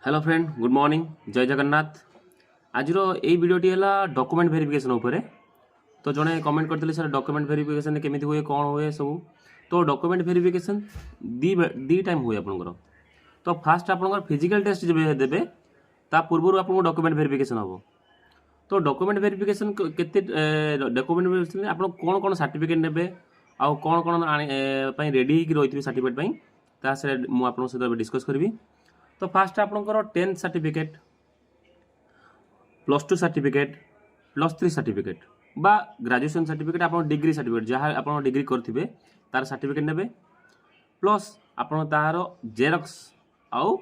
Hello friend, good morning, जय जगन्नाथ। आज यही वीडियोटी है डॉक्यूमेंट वेरिफिकेशन उपरे। तो जड़े कमेंट करते सर डॉक्यूमेंट वेरिफिकेशन केमी हुए कौन हुए सब। तो डॉक्यूमेंट वेरिफिकेशन दी टाइम हुए आपंकर। तो फास्ट आप फिजिकल टेस्ट जब देवे ता पूर्व आपको डॉक्यूमेंट वेरिफिकेशन हम। तो डॉक्यूमेंट वेरिफिकेशन केते डॉक्यूमेंट वेरिफिकेशन आप कौन कौन सर्टिफिकेट ने आउ कौन कौन रेडी होकर रही सर्टिफिकेट मुझे सहित डिस्कस करी। तो फास्ट आपंकर 10th सर्टिफिकेट, +2 सर्टिफिकेट, +3 सर्टिफिकेट बा ग्रेजुएशन सर्टिफिकेट आप डिग्री सर्टिफिकेट जहाँ आप डिग्री करेंगे तार सर्टिफिकेट ने प्लस आप जेरक्स आउ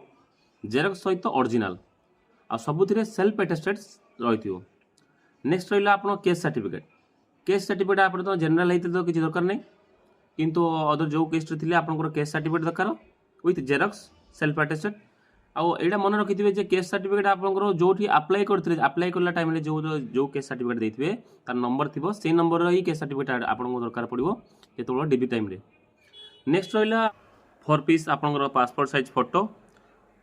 जेरक्स सहित ओरिजिनल आ सबुथ सेल्फ एटेस्टेड रही। नेक्स्ट रहा आप केस सर्टिफिकेट आप तो जनरल होते तो किसी दरकार नहीं, किंतु अदर जो केस थे आपंकर केस सर्टिफिकेट दरकार विथ जेरक्स सेल्फ एटेस्टेड। आईटा मन रखिए केस सर्टिफिकेट आपंकर जो अप्लाई करते अप्लाई करला टाइम जो जो केस सर्टिफिकेट देते तार नंबर थी से नंबर ही केस सर्टिफिकेट आपको दरकार पड़ो जो डीबी टाइम। नेक्स्ट रहा 4 पीस आपंकर पासपोर्ट साइज फोटो।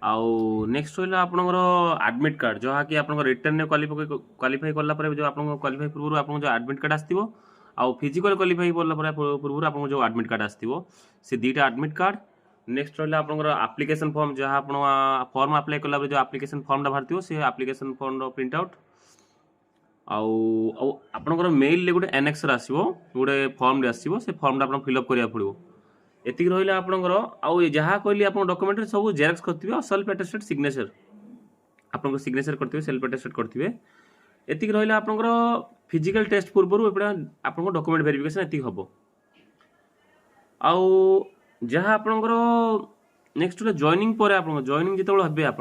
आउ नेक्स्ट रहा आपंकर एडमिट कार्ड जहाँ कि आप रिटर्न क्वालिफाई कला जो आप क्वालिफाई पूर्व आप जो एडमिट कार्ड आसो आउ फिजिकल क्वालिफाई कला पूर्व आप जो एडमिट कार्ड आसो से दुईटा एडमिट कार्ड। नेक्स्ट रहा आपंकर एप्लिकेशन फॉर्म जहाँ आप फॉर्म अप्लाई कला जो एप्लिकेशन फॉर्म बाहर से एप्लिकेशन फॉर्म प्रिंट आउट। आपंकर मेल गोटे एनेक्सर आसो गोटे फॉर्म आसो से फॉर्म आप फिलअप करा पड़ो। एति रहा आपंकर आउ जहाँ कहली आप डॉक्यूमेंट सब जेरक्स करते सेल्फ एटेस्टेड सिग्नेचर आप सिग्नेचर करते सेल्फ एटेस्टेड करते। एति रहा आपंकर फिजिकल टेस्ट पूर्व आप डॉक्यूमेंट वेरिफिकेशन एति हम। आउ जहाँ आपंकर नेक्स्ट जॉइनिंग पर आप जॉइनिंग जो हे आप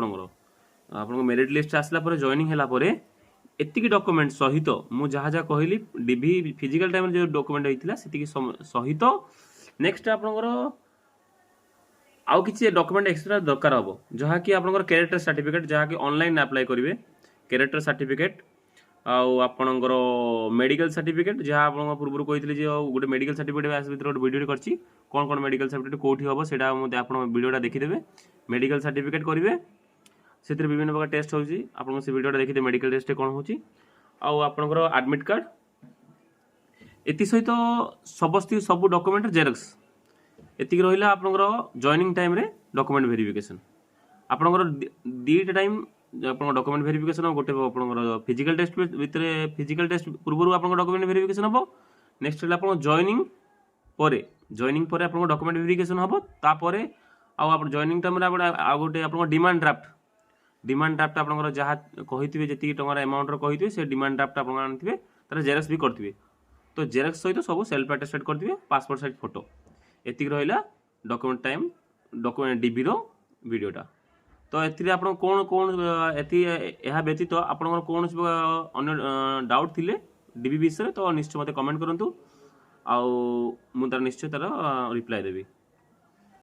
मेरिट लिस्ट आसला जॉइनिंग है एति डॉक्यूमेंट सहित मुझे जहाँ जहाँ कहली डीवी फिजिकल टाइम जो डॉक्यूमेंट होता है सहित नेक्स्ट आपंकर आउ किसी डॉक्यूमेंट एक्सट्रा दरकार हम जहाँ कि आपंकर कैरेक्टर सर्टिफिकेट जहाँ कि ऑनलाइन अप्लाई करेंगे कैरेक्टर सर्टिफिकेट आपंकर मेडिकल सर्टिफिकेट जहाँ आप पूर्व कही गोटे मेडिकल सर्टिफिकेट गोटे वीडियो कर कौन कौन मेडिकल सर्टिफिकेट कौटी हम से वीडियोटा देखीदे मेडिकल सर्टिफिकेट करेंगे से विभिन्न प्रकार टेस्ट होची आपन से वीडियोटा देखीदे मेडिकल टेस्ट कौन होची आउ आपनकर एडमिट कार्ड एति सहित समस्त सब डॉक्यूमेंट जेरक्स एति रहिला आपनकर जॉइनिंग टाइम रे डॉक्यूमेंट वेरिफिकेशन आपनकर दीटा टाइम आपन डॉक्यूमेंट वेरिफिकेशन गोटे आपनकर फिजिकल टेस्ट भितर फिजिकल टेस्ट पूर्व आपन डॉक्यूमेंट वेरिफिकेशन हम। नेक्स्ट आपन जॉइनिंग पर आपन डॉक्यूमेंट वेरिफिकेशन हम तापरे आप जॉइनिंग टाइम आ गोटे आपन डिमांड ड्राफ्ट आपनकर जहाँ कही जी टकर अमाउंट कही से डिमांड ड्राफ्ट आप आने तार जेरक्स भी करते तो जेरक्स सहित सब सेल्फ एटेस्टेड करते पासपोर्ट साइज फोटो एति रहा डॉक्यूमेंट टाइम डॉक्यूमेंट डीबी वीडियोटा। तो एति आपन कौन कौन एति यह व्यतीत आपन कौन अन्य डाउट थिले डीबी विषय तो निश्चय मत कमेंट करूँ आउ तार निश्चय तार रिप्लाई देवी।